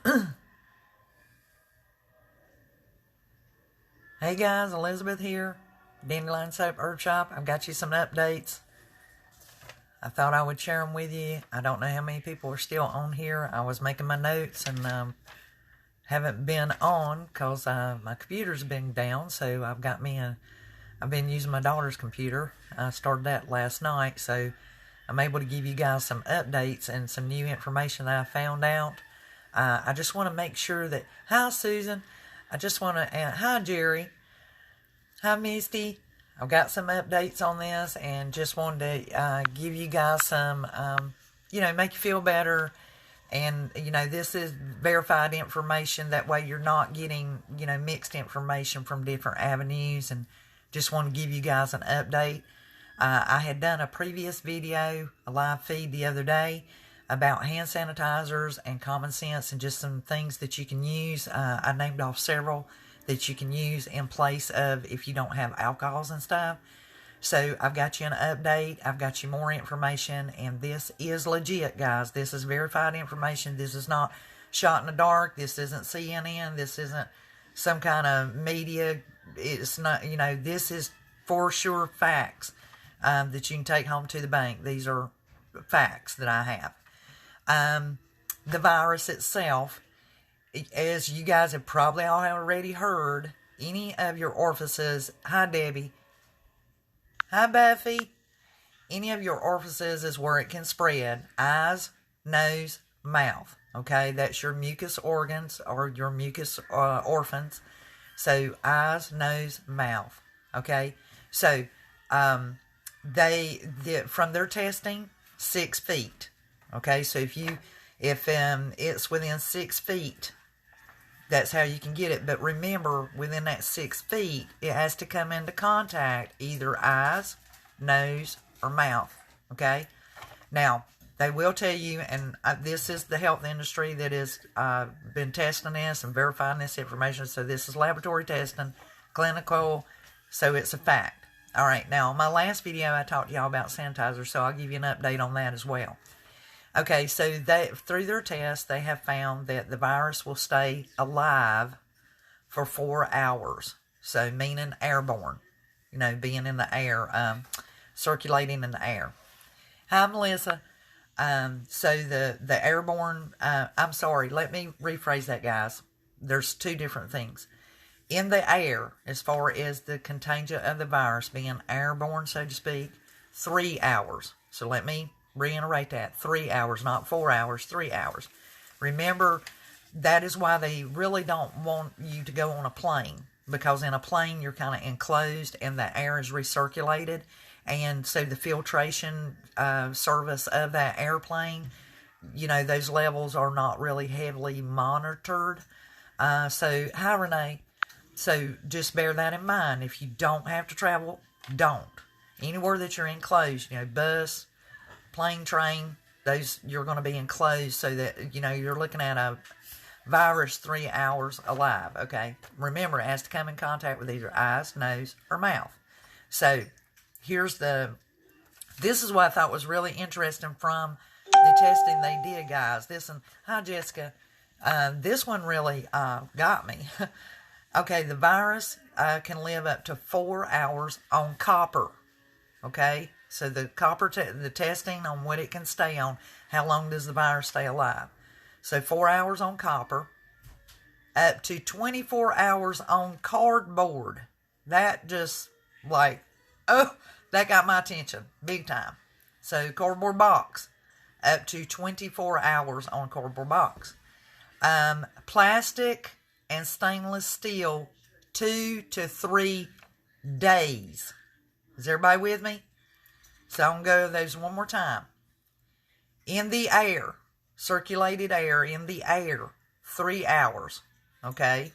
Hey guys, Elizabeth here, Dandelion Soap Herb Shop. I've got you some updates. I thought I would share them with you. I don't know how many people are still on here. I was making my notes and haven't been on because my computer's been down. So I've been using my daughter's computer. I started that last night, so I'm able to give you guys some updates and some new information that I found out. I just want to make sure that, hi Susan, I just want to, hi Jerry, hi Misty, I've got some updates on this and just wanted to give you guys some, make you feel better. And, this is verified information. That way you're not getting, mixed information from different avenues, and just want to give you guys an update. I had done a previous video, a live feed the other day, about hand sanitizers and common sense and just some things that you can use. I named off several that you can use in place of if you don't have alcohols and stuff. So I've got you an update. I've got you more information, and this is legit, guys. This is verified information. This is not shot in the dark. This isn't CNN. This isn't some kind of media. It's not, this is for sure facts that you can take home to the bank. These are facts that I have. The virus itself, as you guys have probably all already heard, any of your orifices, hi Debbie, hi Buffy, any of your orifices is where it can spread. Eyes, nose, mouth, okay? That's your mucous organs or your mucous orphans. So eyes, nose, mouth, okay? So from their testing, 6 feet. Okay, so if it's within 6 feet, that's how you can get it. But remember, within that 6 feet, it has to come into contact either eyes, nose, or mouth. Okay, now they will tell you, and this is the health industry that has been testing this and verifying this information. So this is laboratory testing, clinical, so it's a fact. All right, now my last video I talked to y'all about sanitizers, so I'll give you an update on that as well. Okay, so through their tests, they have found that the virus will stay alive for 4 hours. So, meaning airborne, being in the air, circulating in the air. Hi, Melissa. So the airborne, I'm sorry, let me rephrase that, guys. There's two different things. In the air, as far as the contagion of the virus being airborne, so to speak, 3 hours. So let me reiterate that. 3 hours, not 4 hours, 3 hours. Remember, that is why they really don't want you to go on a plane, because in a plane you're kind of enclosed and the air is recirculated, and so the filtration service of that airplane, those levels are not really heavily monitored. So hi Renee. So just bear that in mind. If you don't have to travel, don't. Anywhere that you're enclosed, bus, plane, train, those you're going to be enclosed, so that you're looking at a virus 3 hours alive. Okay, remember, it has to come in contact with either eyes, nose, or mouth. So this is what I thought was really interesting from the testing they did, guys. Hi Jessica. This one really got me. Okay, the virus can live up to 4 hours on copper. Okay, so the copper, the testing on what it can stay on, how long does the virus stay alive? So 4 hours on copper, up to 24 hours on cardboard. That just that got my attention big time. So cardboard box, up to 24 hours on cardboard box. Plastic and stainless steel, 2 to 3 days. Is everybody with me? So I'm going to go over those one more time. In the air, circulated air, in the air, 3 hours. Okay?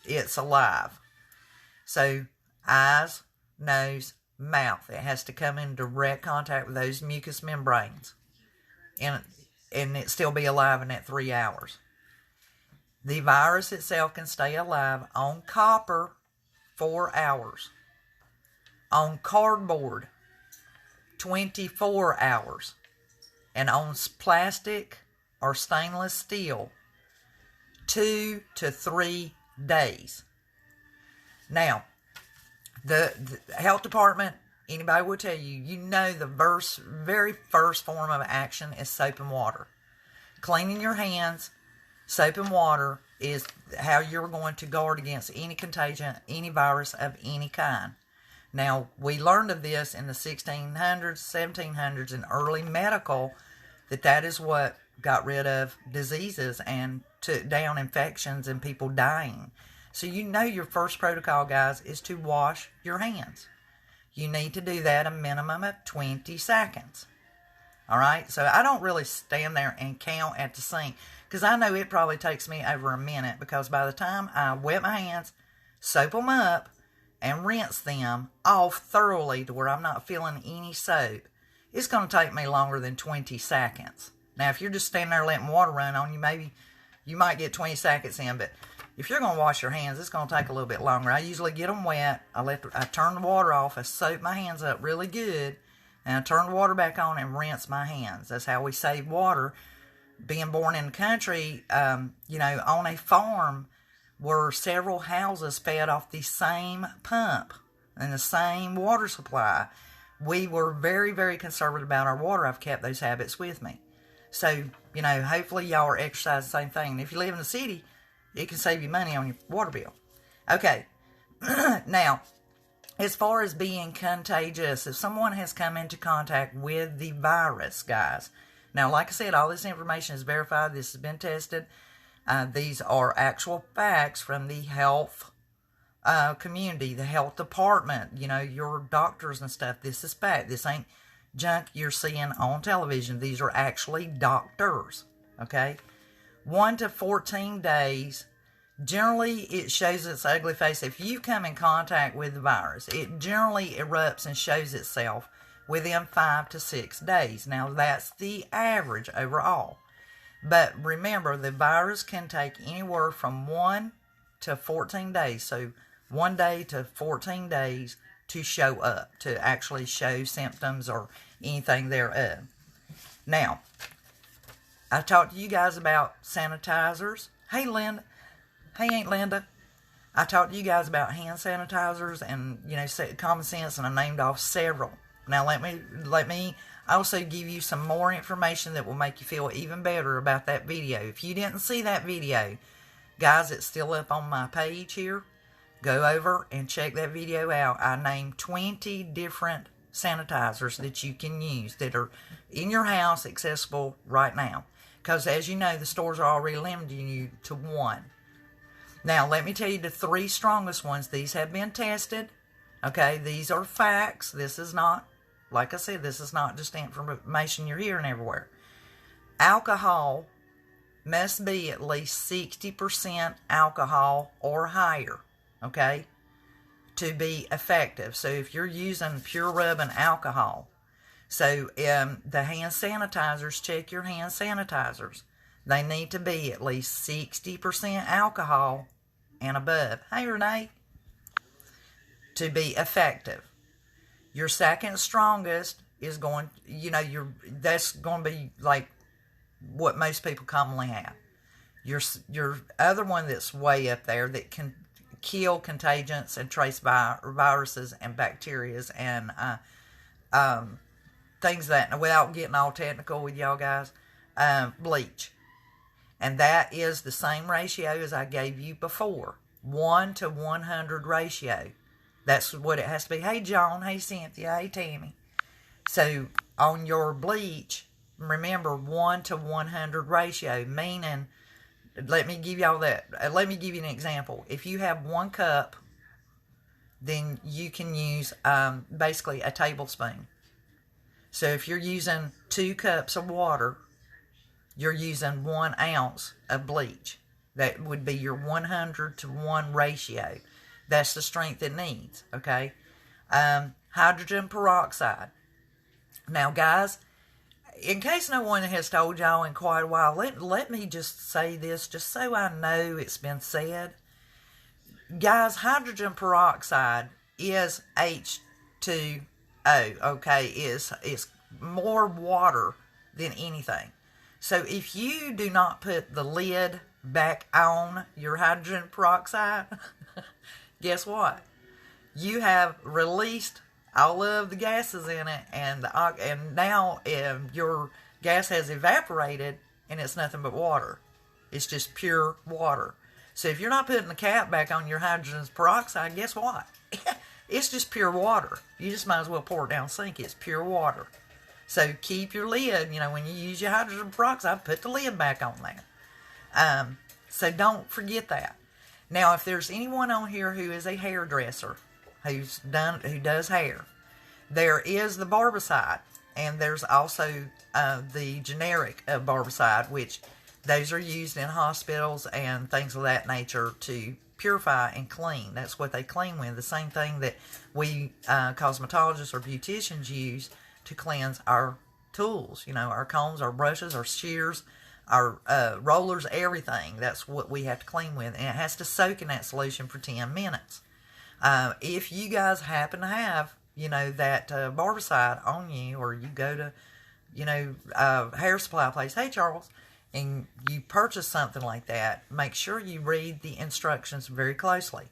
It's alive. So eyes, nose, mouth. It has to come in direct contact with those mucous membranes. And it still be alive in that 3 hours. The virus itself can stay alive on copper 4 hours. On cardboard, 24 hours. And on plastic or stainless steel, 2 to 3 days. Now, the health department, anybody will tell you, the very first form of action is soap and water. Cleaning your hands, soap and water is how you're going to guard against any contagion, any virus of any kind. Now, we learned of this in the 1600s, 1700s, and early medical, that is what got rid of diseases and took down infections and people dying. So your first protocol, guys, is to wash your hands. You need to do that a minimum of 20 seconds. All right? So I don't really stand there and count at the sink, because I know it probably takes me over a minute, because by the time I wet my hands, soap them up, and rinse them off thoroughly to where I'm not feeling any soap, it's going to take me longer than 20 seconds. Now, if you're just standing there letting water run on you, maybe you might get 20 seconds in, but if you're going to wash your hands, it's going to take a little bit longer. I usually get them wet. I turn the water off. I soap my hands up really good, and I turn the water back on and rinse my hands. That's how we save water. Being born in the country, on a farm where several houses fed off the same pump and the same water supply, we were very, very conservative about our water. I've kept those habits with me. So, hopefully y'all are exercising the same thing. And if you live in the city, it can save you money on your water bill. Okay, now, as far as being contagious, if someone has come into contact with the virus, guys, now, like I said, all this information is verified. This has been tested. These are actual facts from the health community, the health department, your doctors and stuff. This is fact. This ain't junk you're seeing on television. These are actually doctors, okay? 1 to 14 days. Generally, it shows its ugly face. If you come in contact with the virus, it generally erupts and shows itself within 5 to 6 days. Now, that's the average overall. But remember, the virus can take anywhere from 1 to 14 days. So 1 day to 14 days to show up, to actually show symptoms or anything thereof. Now, I talked to you guys about sanitizers. Hey, Linda. Hey, Aunt Linda. I talked to you guys about hand sanitizers and, common sense, and I named off several. Now, let me also give you some more information that will make you feel even better about that video. If you didn't see that video, guys, it's still up on my page here. Go over and check that video out. I named 20 different sanitizers that you can use that are in your house, accessible right now. Because, as you know, the stores are already limiting you to 1. Now, let me tell you the 3 strongest ones. These have been tested. Okay, these are facts. This is not, like I said, this is not just information you're hearing everywhere. Alcohol must be at least 60% alcohol or higher, okay, to be effective. So if you're using pure rubbing alcohol, so the hand sanitizers, check your hand sanitizers. They need to be at least 60% alcohol and above. Hey, Renee. To be effective. Your second strongest is going, that's going to be like what most people commonly have. Your other one that's way up there that can kill contagions and trace viruses and bacteria and things that, without getting all technical with y'all guys, bleach. And that is the same ratio as I gave you before. 1 to 100 ratio. That's what it has to be. Hey, John. Hey, Cynthia. Hey, Tammy. So, on your bleach, remember 1 to 100 ratio, meaning, let me give y'all that. Let me give you an example. If you have 1 cup, then you can use basically a tablespoon. So, if you're using 2 cups of water, you're using 1 ounce of bleach. That would be your 100 to 1 ratio. That's the strength it needs, okay? Hydrogen peroxide. Now, guys, in case no one has told y'all in quite a while, let me just say this, just so I know it's been said. Guys, hydrogen peroxide is H2O, okay? It's more water than anything. So if you do not put the lid back on your hydrogen peroxide, guess what? You have released all of the gases in it, and now your gas has evaporated, and it's nothing but water. It's just pure water. So if you're not putting the cap back on your hydrogen peroxide, guess what? It's just pure water. You just might as well pour it down the sink. It's pure water. So keep your lid, when you use your hydrogen peroxide, put the lid back on there. So don't forget that. Now, if there's anyone on here who is a hairdresser, who does hair, there is the barbicide, and there's also the generic barbicide, which those are used in hospitals and things of that nature to purify and clean. That's what they clean with. The same thing that we cosmetologists or beauticians use to cleanse our tools. Our combs, our brushes, our shears, our rollers, everything. That's what we have to clean with. And it has to soak in that solution for 10 minutes. If you guys happen to have, that barbicide on you, or you go to, hair supply place, hey Charles, and you purchase something like that, make sure you read the instructions very closely.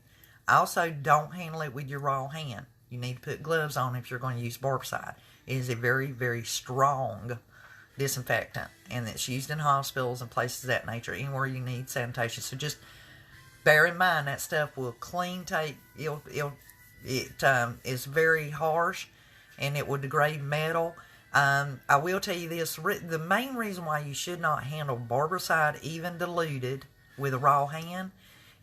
Also, don't handle it with your raw hand. You need to put gloves on if you're going to use barbicide. It is a very, very strong disinfectant, and it's used in hospitals and places of that nature, anywhere you need sanitation. So just bear in mind that stuff will clean tape. It is very harsh, and it will degrade metal. I will tell you this, the main reason why you should not handle barbicide, even diluted, with a raw hand,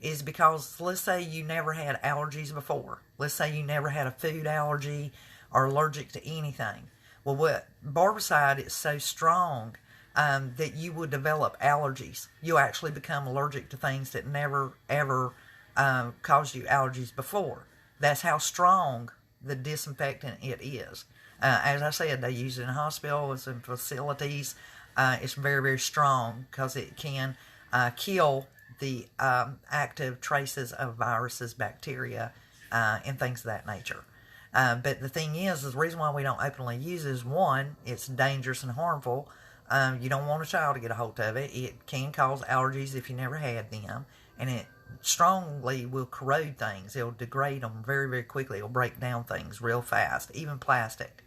is because, let's say you never had allergies before. Let's say you never had a food allergy or allergic to anything. Well, what barbicide is so strong that you will develop allergies. You'll actually become allergic to things that never, ever caused you allergies before. That's how strong the disinfectant it is. As I said, they use it in hospitals and facilities. It's very, very strong because it can kill the active traces of viruses, bacteria, and things of that nature. But the thing is the reason why we don't openly use it is, one, it's dangerous and harmful. You don't want a child to get a hold of it. It can cause allergies if you never had them. And it strongly will corrode things. It'll degrade them very, very quickly. It'll break down things real fast, even plastic.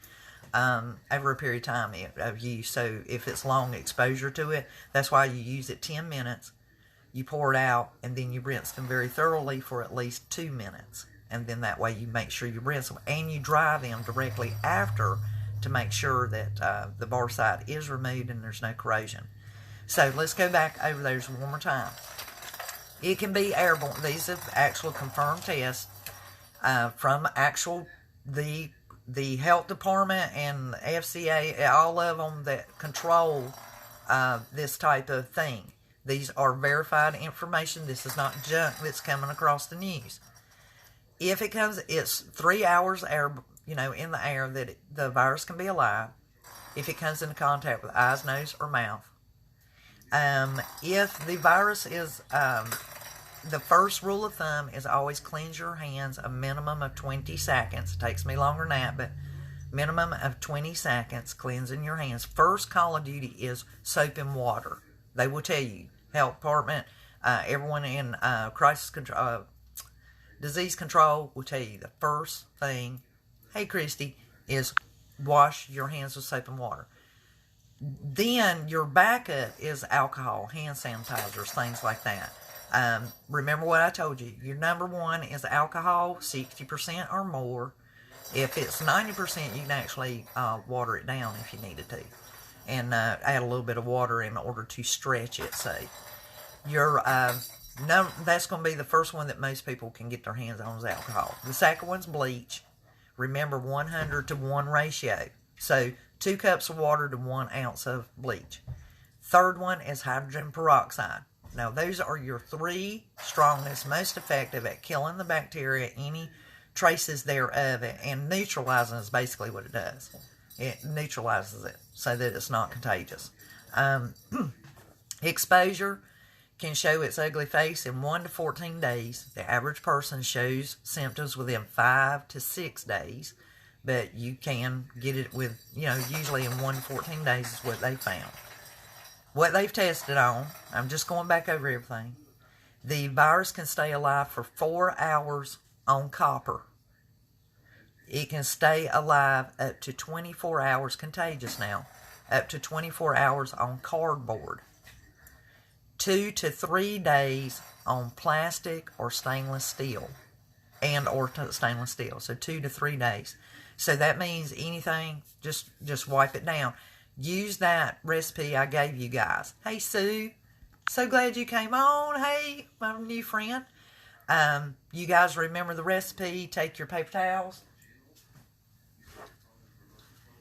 Over a period of time of use. So if it's long exposure to it, that's why you use it 10 minutes. You pour it out, and then you rinse them very thoroughly for at least 2 minutes. And then that way you make sure you rinse them, and you dry them directly after to make sure that the barbicide is removed and there's no corrosion. So let's go back over those one more time. It can be airborne. These are actual confirmed tests from the health department and the FCA, all of them that control this type of thing. These are verified information. This is not junk that's coming across the news. If it comes, it's 3 hours air, in the air that the virus can be alive. If it comes into contact with eyes, nose, or mouth. If the virus is, the first rule of thumb is always cleanse your hands a minimum of 20 seconds. It takes me longer than that, but minimum of 20 seconds cleansing your hands. First call of duty is soap and water. They will tell you, health department, everyone in crisis control, disease control will tell you the first thing, hey Christy, is wash your hands with soap and water. Then your backup is alcohol, hand sanitizers, things like that. Remember what I told you. Your number one is alcohol, 60% or more. If it's 90%, you can actually water it down if you needed to. And add a little bit of water in order to stretch it, say. That's going to be the first one that most people can get their hands on is alcohol. The second one's bleach. Remember, 100 to 1 ratio. So 2 cups of water to 1 ounce of bleach. Third one is hydrogen peroxide. Now, those are your 3 strongest, most effective at killing the bacteria, any traces thereof, and neutralizing is basically what it does. It neutralizes it so that it's not contagious. Exposure can show its ugly face in 1 to 14 days. The average person shows symptoms within 5 to 6 days, but you can get it with, usually in 1 to 14 days is what they found. what they've tested on, I'm just going back over everything. The virus can stay alive for 4 hours on copper. It can stay alive up to 24 hours, contagious now, up to 24 hours on cardboard. 2 to 3 days on plastic or stainless steel, or stainless steel. So 2 to 3 days. So that means anything, just wipe it down. Use that recipe I gave you guys. Hey, Sue. So glad you came on. Hey, my new friend. You guys remember the recipe. Take your paper towels.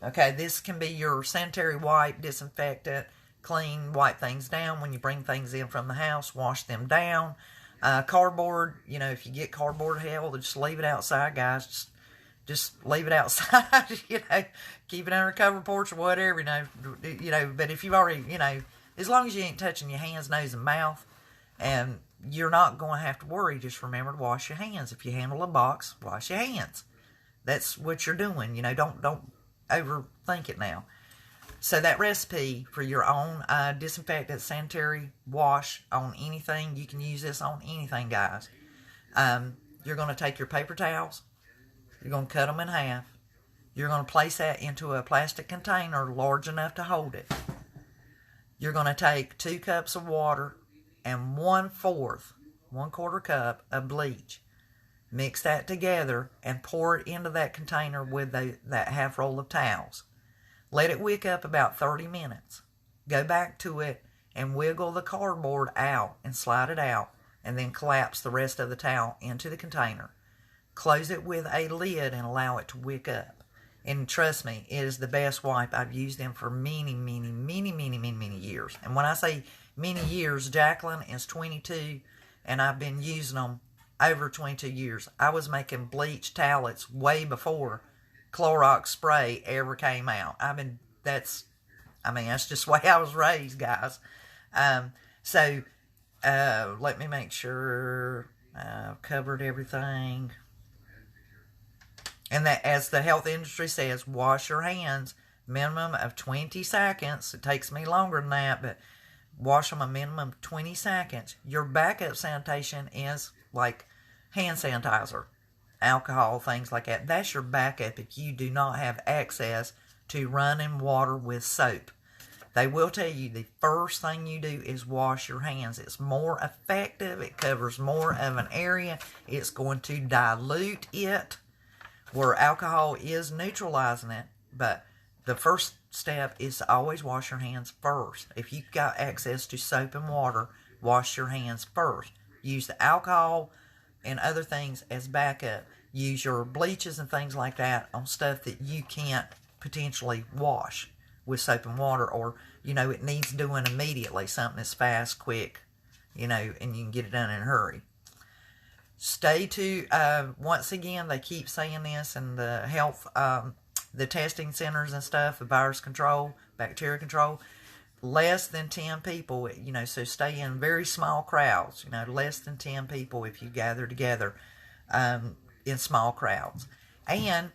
Okay, this can be your sanitary wipe, disinfectant, clean, wipe things down. When you bring things in from the house, wash them down. Cardboard, if you get cardboard, hell, just leave it outside, guys. Just leave it outside, keep it under a covered porch or whatever, but if you've already, as long as you ain't touching your hands, nose, and mouth, and you're not going to have to worry, just remember to wash your hands. If you handle a box, wash your hands. That's what you're doing, don't overthink it now. So that recipe for your own disinfectant, sanitary wash on anything, you can use this on anything, guys. You're going to take your paper towels. You're going to cut them in half. You're going to place that into a plastic container large enough to hold it. You're going to take 2 cups of water and 1/4 cup of bleach. Mix that together and pour it into that container with that half roll of towels. Let it wick up about 30 minutes. Go back to it and wiggle the cardboard out and slide it out, and then collapse the rest of the towel into the container. Close it with a lid and allow it to wick up. And trust me, it is the best wipe. I've used them for many, many, many, many, many, many years. And when I say many years, Jacqueline is 22, and I've been using them over 22 years. I was making bleach towelettes way before Clorox spray ever came out. That's just the way I was raised, guys. Let me make sure I've covered everything. And that, as the health industry says, wash your hands minimum of 20 seconds. It takes me longer than that, but wash them a minimum of 20 seconds. Your backup sanitation is like hand sanitizer, alcohol, things like that. That's your backup if you do not have access to running water with soap. They will tell you the first thing you do is wash your hands. It's more effective. It covers more of an area. It's going to dilute it, where alcohol is neutralizing it. But the first step is to always wash your hands first. If you've got access to soap and water, wash your hands first. Use the alcohol and other things as backup. Use your bleaches and things like that on stuff that you can't potentially wash with soap and water, or, it needs doing immediately. Something that's fast, quick, and you can get it done in a hurry. Stay to, once again, they keep saying this, and the health, the testing centers and stuff, the virus control, bacteria control, less than 10 people, so stay in very small crowds, less than 10 people if you gather together in small crowds. And,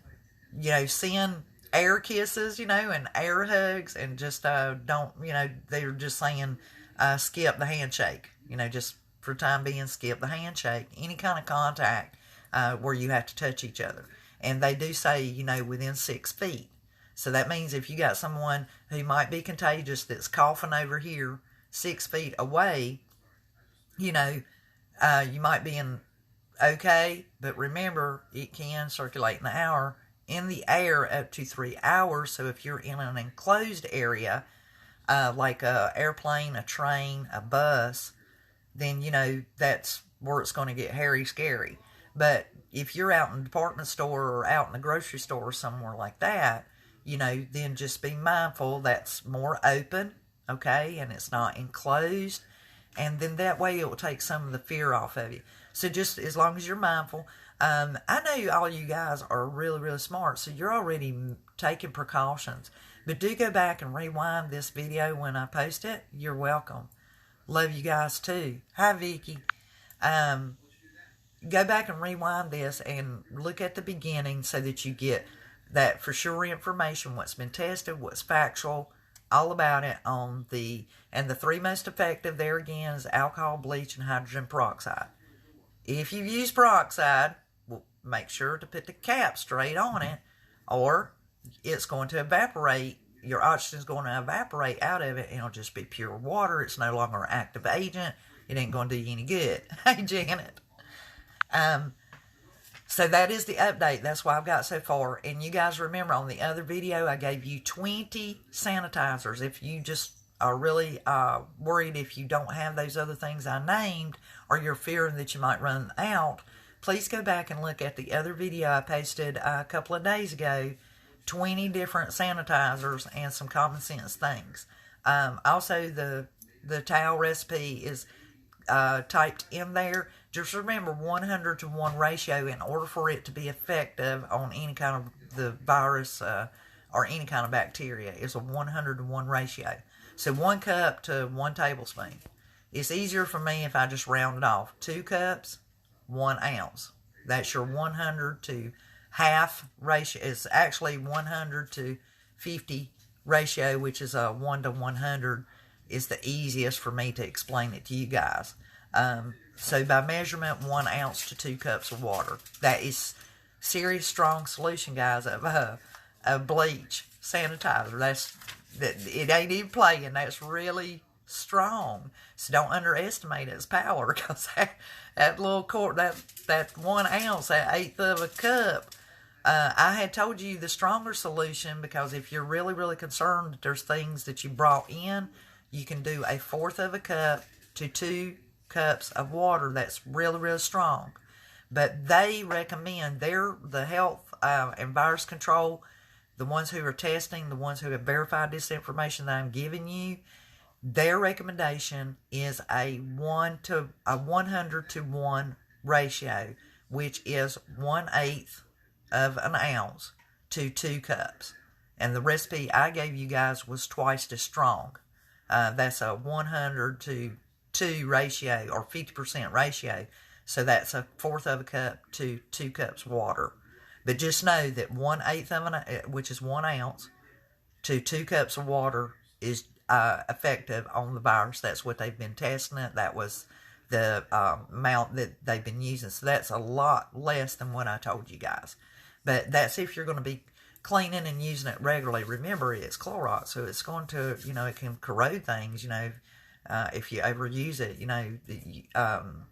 send air kisses, and air hugs, and just don't, they're just saying skip the handshake, just for time being, skip the handshake, any kind of contact where you have to touch each other. And they do say, within 6 feet. So that means if you got someone who might be contagious that's coughing over here 6 feet away, you might be in okay, but remember, it can circulate in the air up to 3 hours. So if you're in an enclosed area, like a airplane, a train, a bus, then, that's where it's going to get hairy scary. But if you're out in the department store or out in the grocery store or somewhere like that, then just be mindful that's more open, okay, and it's not enclosed. And then that way it will take some of the fear off of you. So just as long as you're mindful. I know all you guys are really, really smart, so you're already taking precautions. But do go back and rewind this video when I post it. You're welcome. Love you guys too. Hi, Vicky. Go back and rewind this and look at the beginning so that you get that for sure information, what's been tested, what's factual, all about it on and the three most effective there again is alcohol, bleach, and hydrogen peroxide. If you use peroxide, well, make sure to put the cap straight on it, or it's going to evaporate. Your oxygen is going to evaporate out of it, and it'll just be pure water. It's no longer an active agent. It ain't going to do you any good. Hey, Janet. So that is the update. That's what I've got so far. And you guys remember on the other video, I gave you 20 sanitizers. If you just are really worried if you don't have those other things I named, or you're fearing that you might run out, please go back and look at the other video I posted a couple of days ago. 20 different sanitizers and some common sense things. Also, the towel recipe is typed in there. Just remember 100 to 1 ratio in order for it to be effective on any kind of the virus or any kind of bacteria. It's a 100 to 1 ratio. So 1 cup to 1 tablespoon. It's easier for me if I just round it off. 2 cups, 1 ounce. That's your 100 to half ratio. It's actually 100 to 50 ratio, which is a 1 to 100. Is the easiest for me to explain it to you guys. So by measurement, 1 ounce to 2 cups of water. That is serious strong solution, guys, of bleach sanitizer. It ain't even playing. That's really strong. So don't underestimate its power, because that little quart, that 1 ounce, that eighth of a cup. I had told you the stronger solution, because if you're really, really concerned that there's things that you brought in, you can do 1/4 of a cup to 2 cups of water. That's really, really strong. But they recommend, the health and virus control, the ones who are testing, the ones who have verified this information that I'm giving you, their recommendation is a 100 to 1 ratio, which is 1/8 of an ounce to 2 cups. And the recipe I gave you guys was twice as strong. That's a 100 to 2 ratio, or 50% ratio. So that's 1/4 of a cup to 2 cups water. But just know that 1/8 of which is 1 ounce, to 2 cups of water is effective on the virus. That's what they've been testing it. That was the amount that they've been using. So that's a lot less than what I told you guys. But that's if you're going to be cleaning and using it regularly. Remember, it's Clorox, so it's going to, it can corrode things, if you overuse it,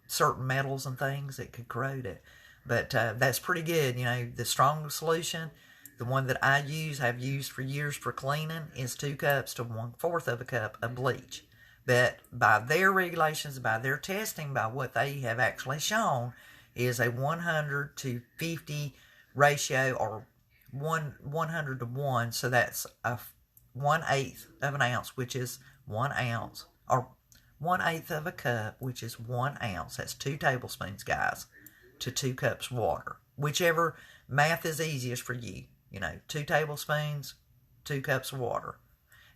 certain metals and things, it could corrode it. But that's pretty good. The strong solution, the one that I have used for years for cleaning, is 2 cups to 1/4 of a cup of bleach. But by their regulations, by their testing, by what they have actually shown, is a 100 to 50 ratio, or 100 to 1. So that's a 1/8 of an ounce, which is 1 ounce, or 1/8 of a cup, which is 1 ounce. That's 2 tablespoons, guys, to 2 cups water. Whichever math is easiest for you. 2 tablespoons, 2 cups of water,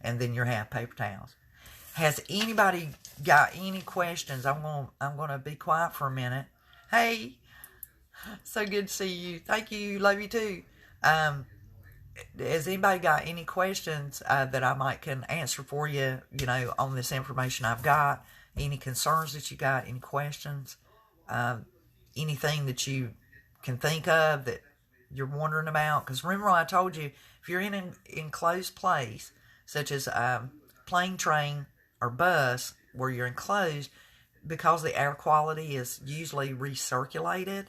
and then your half paper towels. Has anybody got any questions? I'm gonna be quiet for a minute. Hey, so good to see you. Thank you. Love you too. Has anybody got any questions that I might can answer for you, on this information I've got? Any concerns that you got? Any questions? Anything that you can think of that you're wondering about? Because remember I told you, if you're in an enclosed place, such as plane, train, or bus, where you're enclosed, because the air quality is usually recirculated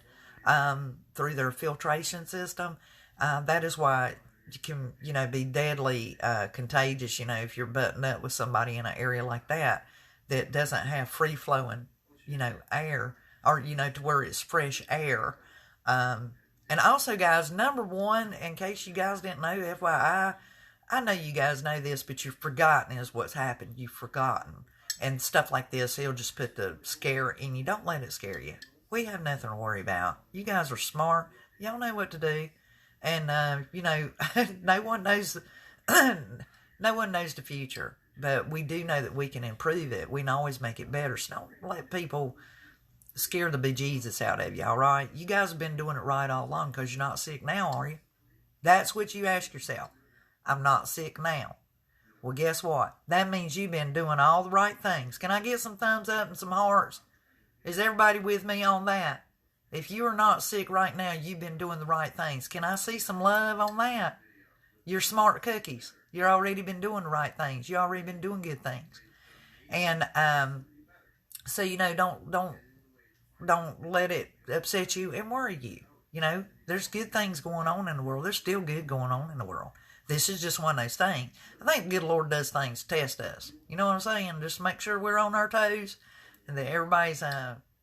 through their filtration system, that is why you can, be deadly contagious, if you're butting up with somebody in an area like that doesn't have free-flowing, air, or, to where it's fresh air. And also, guys, number one, in case you guys didn't know, FYI, I know you guys know this, but you've forgotten is what's happened. You've forgotten. And stuff like this, it'll just put the scare in you. Don't let it scare you. We have nothing to worry about. You guys are smart. Y'all know what to do. And, no one knows no one knows the future. But we do know that we can improve it. We can always make it better. So don't let people scare the bejesus out of you, all right? You guys have been doing it right all along, because you're not sick now, are you? That's what you ask yourself. I'm not sick now. Well, guess what? That means you've been doing all the right things. Can I get some thumbs up and some hearts? Is everybody with me on that? If you are not sick right now, you've been doing the right things. Can I see some love on that? You're smart cookies. You've already been doing the right things. You've already been doing good things. And so, don't let it upset you and worry you. There's good things going on in the world. There's still good going on in the world. This is just one of those things. I think the good Lord does things to test us. You know what I'm saying? Just make sure we're on our toes and that everybody's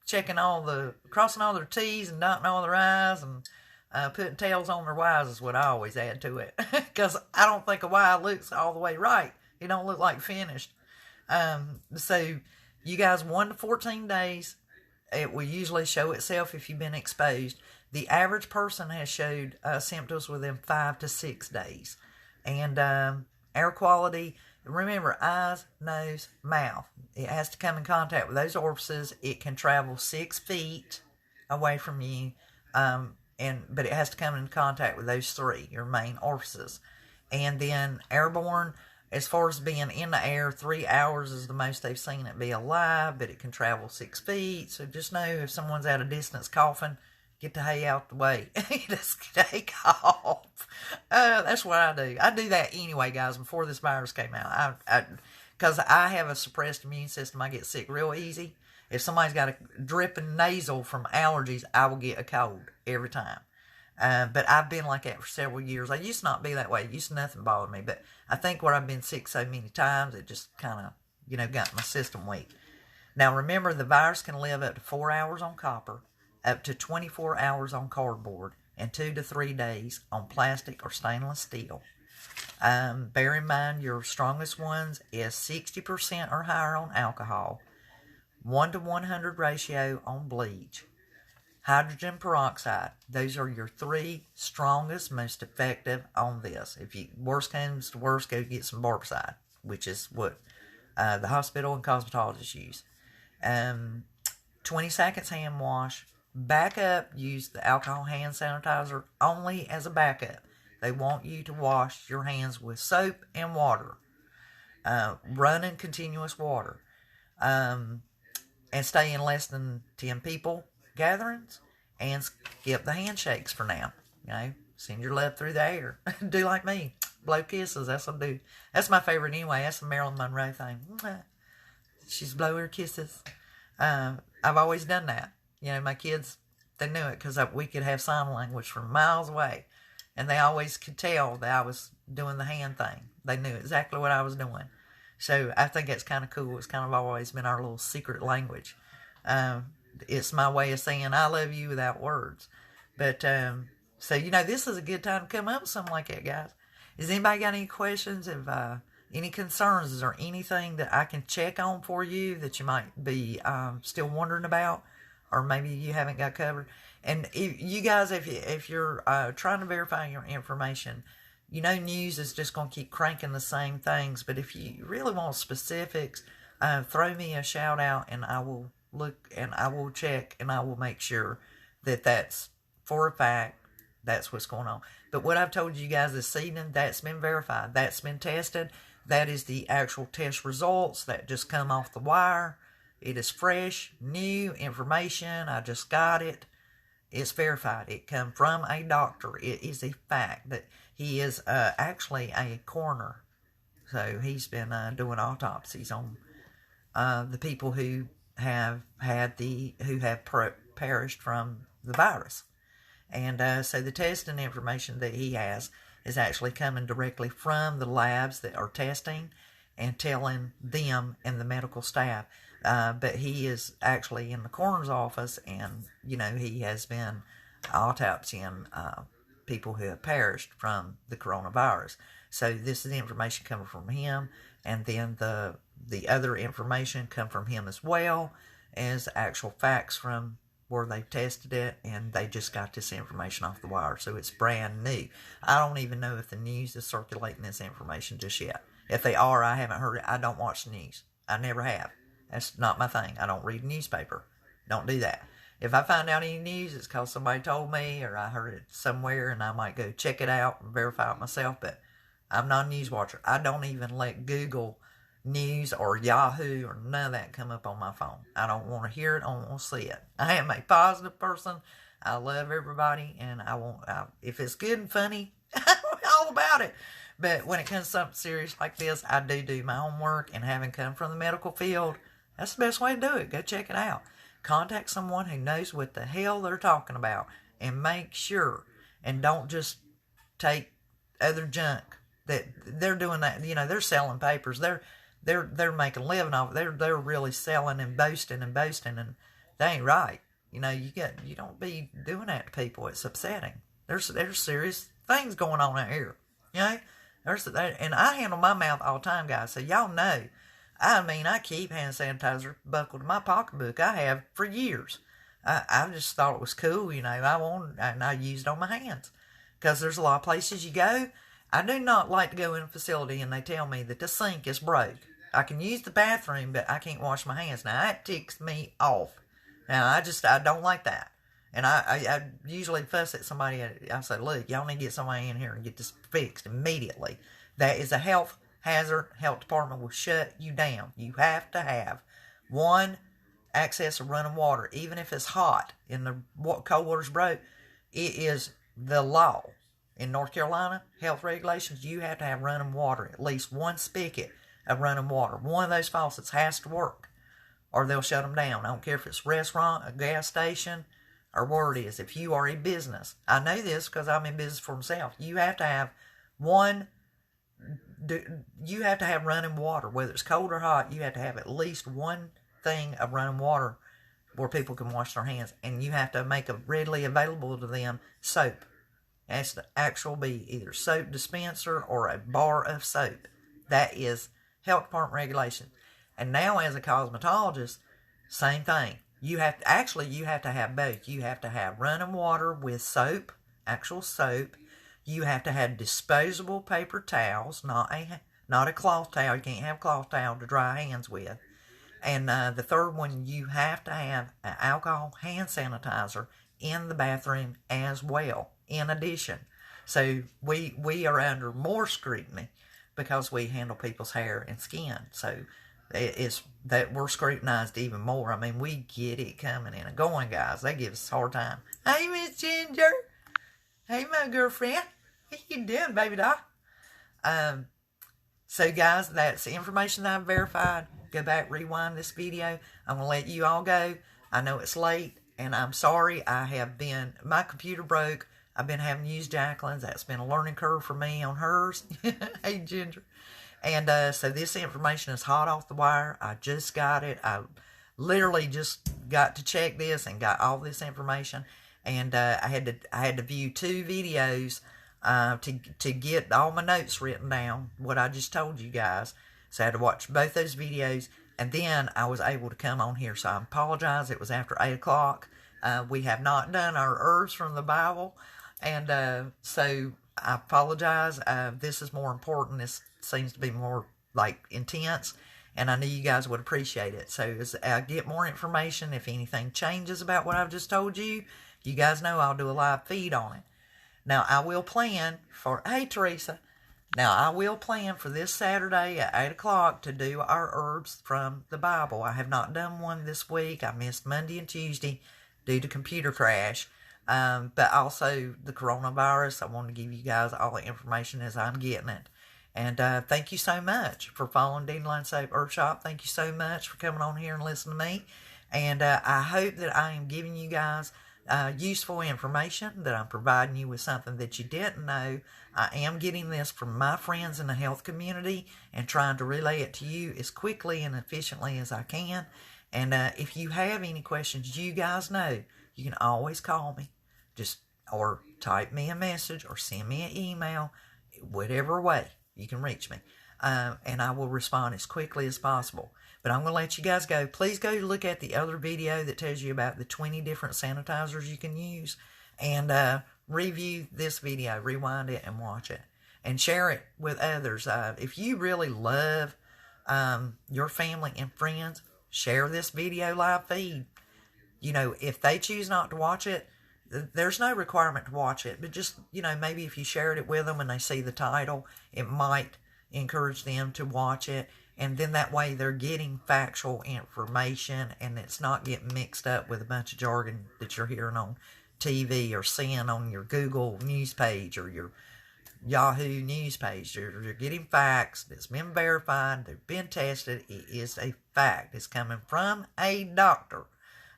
crossing all their T's and dotting all their I's and putting tails on their Y's is what I always add to it. Because I don't think a Y looks all the way right. It don't look like finished. So you guys, 1 to 14 days, it will usually show itself if you've been exposed. The average person has showed symptoms within 5 to 6 days. And air quality, remember, eyes, nose, mouth. It has to come in contact with those orifices. It can travel 6 feet away from you, but it has to come in contact with those 3, your main orifices. And then airborne, as far as being in the air, 3 hours is the most they've seen it be alive, but it can travel 6 feet. So just know if someone's at a distance coughing, get the hay out the way. Just take off. That's what I do. I do that anyway, guys, before this virus came out. Because I have a suppressed immune system. I get sick real easy. If somebody's got a dripping nasal from allergies, I will get a cold every time. But I've been like that for several years. I used to not be that way. It used to nothing bother me. But I think where I've been sick so many times, it just kind of, got my system weak. Now, remember, the virus can live up to 4 hours on copper, up to 24 hours on cardboard, and 2 to 3 days on plastic or stainless steel. Bear in mind, your strongest ones is 60% or higher on alcohol, 1 to 100 ratio on bleach, hydrogen peroxide. Those are your 3 strongest, most effective on this. If worst comes to worst, go get some barbicide, which is what the hospital and cosmetologists use. 20 seconds hand wash. Backup, use the alcohol hand sanitizer only as a backup. They want you to wash your hands with soap and water. Running continuous water. And stay in less than 10 people gatherings. And skip the handshakes for now. Send your love through the air. Do like me. Blow kisses. That's what I do. That's my favorite anyway. That's the Marilyn Monroe thing. She's blow her kisses. I've always done that. My kids, they knew it because we could have sign language from miles away. And they always could tell that I was doing the hand thing. They knew exactly what I was doing. So I think that's kind of cool. It's kind of always been our little secret language. It's my way of saying I love you without words. But, so, this is a good time to come up with something like that, guys. Has anybody got any questions? Any concerns? Is there anything that I can check on for you that you might be still wondering about? Or maybe you haven't got covered. And you guys, if you're trying to verify your information, news is just going to keep cranking the same things. But if you really want specifics, throw me a shout out and I will look and I will check and I will make sure that that's for a fact. That's what's going on. But what I've told you guys this evening, that's been verified. That's been tested. That is the actual test results that just come off the wire. It is fresh, new information. I just got it. It's verified. It come from a doctor. It is a fact that he is actually a coroner. So he's been doing autopsies on the people who have perished from the virus. And so the testing information that he has is actually coming directly from the labs that are testing and telling them and the medical staff. But he is actually in the coroner's office, and, he has been autopsying people who have perished from the coronavirus. So this is the information coming from him, and then the other information come from him as well as actual facts from where they tested it, and they just got this information off the wire. So it's brand new. I don't even know if the news is circulating this information just yet. If they are, I haven't heard it. I don't watch the news. I never have. That's not my thing. I don't read a newspaper. Don't do that. If I find out any news, it's because somebody told me or I heard it somewhere, and I might go check it out and verify it myself. But I'm not a news watcher. I don't even let Google News or Yahoo or none of that come up on my phone. I don't want to hear it. I don't want to see it. I am a positive person. I love everybody, and if it's good and funny, I'm all about it. But when it comes to something serious like this, I do my homework, and having come from the medical field, that's the best way to do it. Go check it out. Contact someone who knows what the hell they're talking about, and make sure, and don't just take other junk that they're doing. That, they're selling papers. They're making a living off it. They're really selling and boasting, and they ain't right. You don't be doing that to people. It's upsetting. There's serious things going on out here. And I handle my mouth all the time, guys. So y'all know. I keep hand sanitizer buckled in my pocketbook. I have for years. I just thought it was cool, and I used it on my hands. Because there's a lot of places you go. I do not like to go in a facility and they tell me that the sink is broke. I can use the bathroom, but I can't wash my hands. Now, that ticks me off. Now, I don't like that. And I usually fuss at somebody. I say, look, y'all need to get somebody in here and get this fixed immediately. That is a health hazard. Health department will shut you down. You have to have one, access to running water. Even if it's hot and the cold water's broke, it is the law. In North Carolina, health regulations, you have to have running water. At least one spigot of running water. One of those faucets has to work, or they'll shut them down. I don't care if it's a restaurant, a gas station, or where it is. If you are a business, I know this because I'm in business for myself. You have to have running water. Whether it's cold or hot, you have to have at least one thing of running water where people can wash their hands. And you have to make readily available to them soap. It has to actually be either soap dispenser or a bar of soap. That is health department regulation. And now as a cosmetologist, same thing. You have to have both. You have to have running water with soap, actual soap. You have to have disposable paper towels, not a cloth towel. You can't have a cloth towel to dry hands with. And the third one, you have to have an alcohol hand sanitizer in the bathroom as well, in addition. So we are under more scrutiny because we handle people's hair and skin. So it's that we're scrutinized even more. I mean, we get it coming and going, guys. They give us a hard time. Hey, Miss Ginger. Hey, my girlfriend. What you doing, baby doll? So, guys, that's the information that I've verified. Go back, rewind this video. I'm going to let you all go. I know it's late, and I'm sorry. My computer broke. I've been having to use Jacqueline's. That's been a learning curve for me on hers. Hey, Ginger. And so this information is hot off the wire. I just got it. I literally just got to check this and got all this information. And I had to view 2 videos to get all my notes written down, what I just told you guys. So I had to watch both those videos, and then I was able to come on here. So I apologize. It was after 8 o'clock. We have not done our herbs from the Bible, and so I apologize. This is more important. This seems to be more intense, and I knew you guys would appreciate it. So as I get more information, if anything changes about what I've just told you, you guys know I'll do a live feed on it. Now, I will plan for, hey, Teresa. Now, I will plan for this Saturday at 8 o'clock to do our herbs from the Bible. I have not done one this week. I missed Monday and Tuesday due to computer crash. But also the coronavirus. I want to give you guys all the information as I'm getting it. And thank you so much for following Dandelion Soap Herb Shop. Thank you so much for coming on here and listening to me. And I hope that I am giving you guys useful information, that I'm providing you with something that you didn't know. I am getting this from my friends in the health community and trying to relay it to you as quickly and efficiently as I can. And if you have any questions, you guys know you can always call me, or type me a message or send me an email, whatever way you can reach me, and I will respond as quickly as possible. But I'm going to let you guys go. Please go look at the other video that tells you about the 20 different sanitizers you can use. And review this video. Rewind it and watch it. And share it with others. If you really love your family and friends, share this video live feed. If they choose not to watch it, There's no requirement to watch it, but just, maybe if you shared it with them and they see the title, it might encourage them to watch it. And then that way they're getting factual information and it's not getting mixed up with a bunch of jargon that you're hearing on TV or seeing on your Google news page or your Yahoo news page. You're getting facts that's been verified, they've been tested. It is a fact. It's coming from a doctor.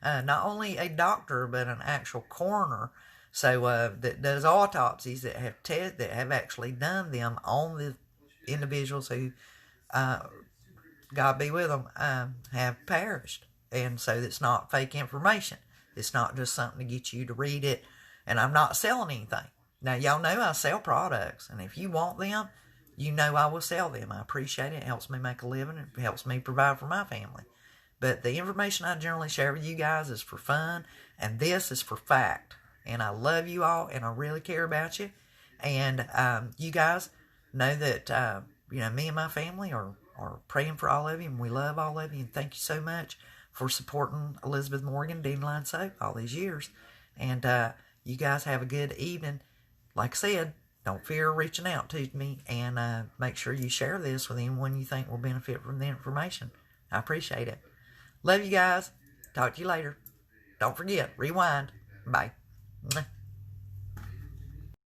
Not only a doctor, but an actual coroner. So that does autopsies that have actually done them on the individuals who, God be with them, have perished. And so it's not fake information. It's not just something to get you to read it. And I'm not selling anything. Now, y'all know I sell products. And if you want them, I will sell them. I appreciate it. It helps me make a living. It helps me provide for my family. But the information I generally share with you guys is for fun. And this is for fact. And I love you all. And I really care about you. And you guys know that, me and my family are praying for all of you. And we love all of you. And thank you so much for supporting Elizabeth Morgan, Dandelion Soap, all these years. And you guys have a good evening. Like I said, don't fear reaching out to me. And make sure you share this with anyone you think will benefit from the information. I appreciate it. Love you guys. Talk to you later. Don't forget, rewind. Bye.